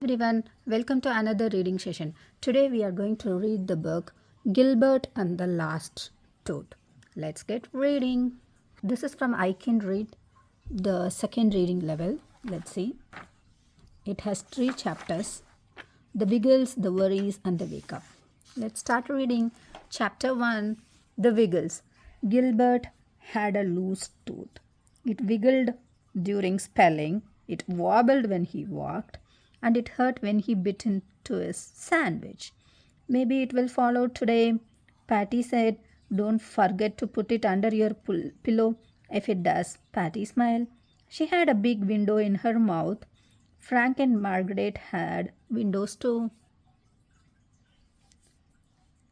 Everyone, welcome to another reading session. Today we are going to read the book Gilbert and the Last Tooth. Let's get reading. This is from I Can Read, the second reading level. Let's see. It has 3 chapters: the Wiggles, the Worries, and the Wake Up. Let's start reading. Chapter 1: The Wiggles. Gilbert had a loose tooth. It wiggled during spelling, it wobbled when he walked, and it hurt when he bit into his sandwich. Maybe it will fall out today, Patty said. Don't forget to put it under your pillow if it does. Patty smiled. She had a big window in her mouth. Frank and Margaret had windows too.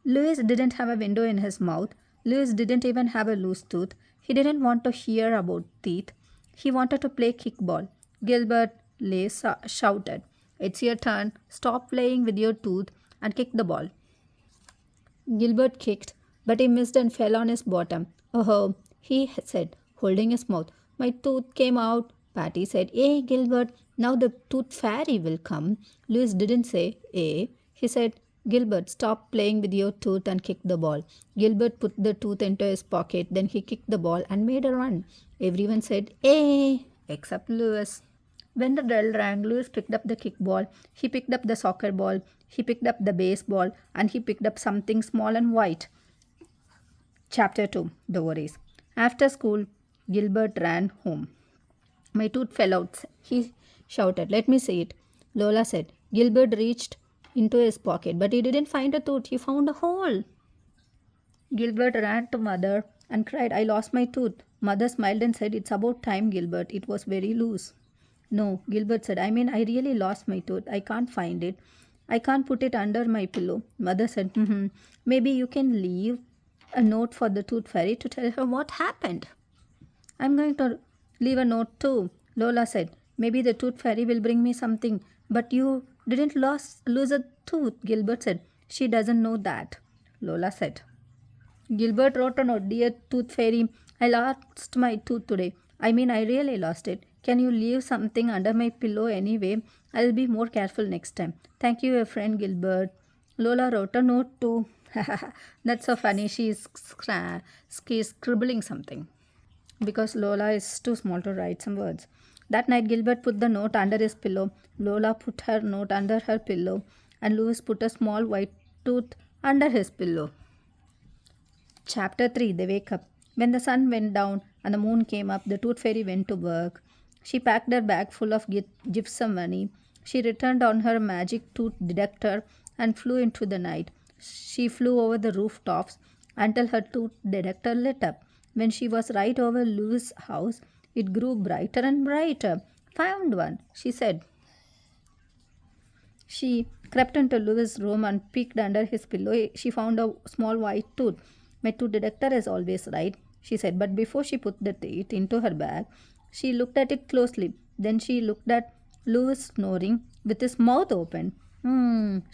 Louis didn't have a window in his mouth. Louis didn't even have a loose tooth. He didn't want to hear about teeth. He wanted to play kickball. Gilbert shouted, "It's your turn. Stop playing with your tooth and kick the ball." Gilbert kicked, but he missed and fell on his bottom. "Oh," he said, holding his mouth. "My tooth came out." Patty said, "Hey, Gilbert, now the tooth fairy will come." Louis didn't say, "Eh." He said, "Gilbert, stop playing with your tooth and kick the ball." Gilbert put the tooth into his pocket, then he kicked the ball and made a run. Everyone said, "Eh," except Louis. When the bell rang, Louis picked up the kickball, he picked up the soccer ball, he picked up the baseball, and he picked up something small and white. Chapter 2: The Worries. After school, Gilbert ran home. "My tooth fell out," he shouted. "Let me see it." Lola said. Gilbert reached into his pocket, but he didn't find a tooth. He found a hole. Gilbert ran to Mother and cried, "I lost my tooth." Mother smiled and said, "It's about time, Gilbert. It was very loose." "No," Gilbert said. I really lost my tooth. I can't find it. I can't put it under my pillow." Mother said, "Maybe you can leave a note for the tooth fairy to tell her what happened." "I'm going to leave a note too," Lola said. "Maybe the tooth fairy will bring me something." "But you didn't lose a tooth," Gilbert said. "She doesn't know that," Lola said. Gilbert wrote a note. "Dear Tooth Fairy, I lost my tooth today. I really lost it. Can you leave something under my pillow anyway? I'll be more careful next time. Thank you, your friend Gilbert." Lola wrote a note too. That's so funny. She's scribbling something because Lola is too small to write some words. That night, Gilbert put the note under his pillow. Lola put her note under her pillow, and Louis put a small white tooth under his pillow. Chapter 3: The Wake Up. When the sun went down and the moon came up, the tooth fairy went to work. She packed her bag full of gifts of money. She returned on her magic tooth detector and flew into the night. She flew over the rooftops until her tooth detector lit up. When she was right over Louis' house, it grew brighter and brighter. "Found one," she said. She crept into Louis' room and peeked under his pillow. She found a small white tooth. "My tooth detector is always right," she said. But before she put the teeth into her bag, she looked at it closely. Then she looked at Louis snoring with his mouth open.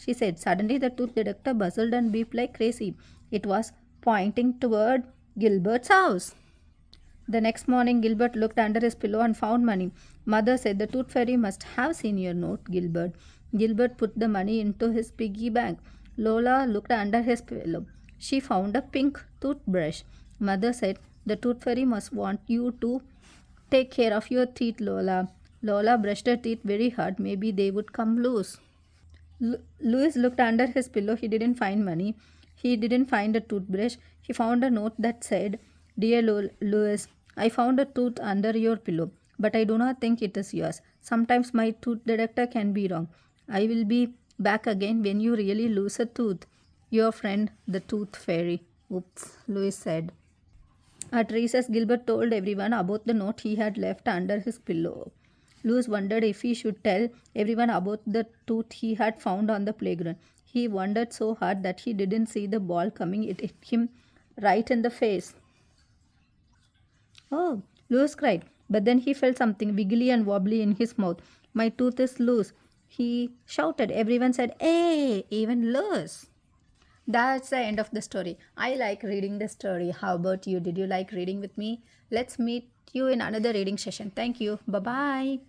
She said. Suddenly the tooth detector buzzed and beeped like crazy. It was pointing toward Gilbert's house. The next morning, Gilbert looked under his pillow and found money. Mother said, "The tooth fairy must have seen your note, Gilbert." Gilbert put the money into his piggy bank. Lola looked under his pillow. She found a pink toothbrush. Mother said, "The tooth fairy must want you to take care of your teeth, Lola." Lola brushed her teeth very hard. Maybe they would come loose. Louis looked under his pillow. He didn't find money. He didn't find a toothbrush. He found a note that said, "Dear Louis, I found a tooth under your pillow, but I do not think it is yours. Sometimes my tooth detector can be wrong. I will be back again when you really lose a tooth. Your friend, the Tooth Fairy." "Oops," Louis said. At recess, Gilbert told everyone about the note he had left under his pillow. Louis wondered if he should tell everyone about the tooth he had found on the playground. He wondered so hard that he didn't see the ball coming. It hit him right in the face. "Oh," Louis cried. But then he felt something wiggly and wobbly in his mouth. "My tooth is loose," he shouted. Everyone said, "Hey!" Even Louis. That's the end of the story. I like reading the story. How about you? Did you like reading with me? Let's meet you in another reading session. Thank you. Bye bye.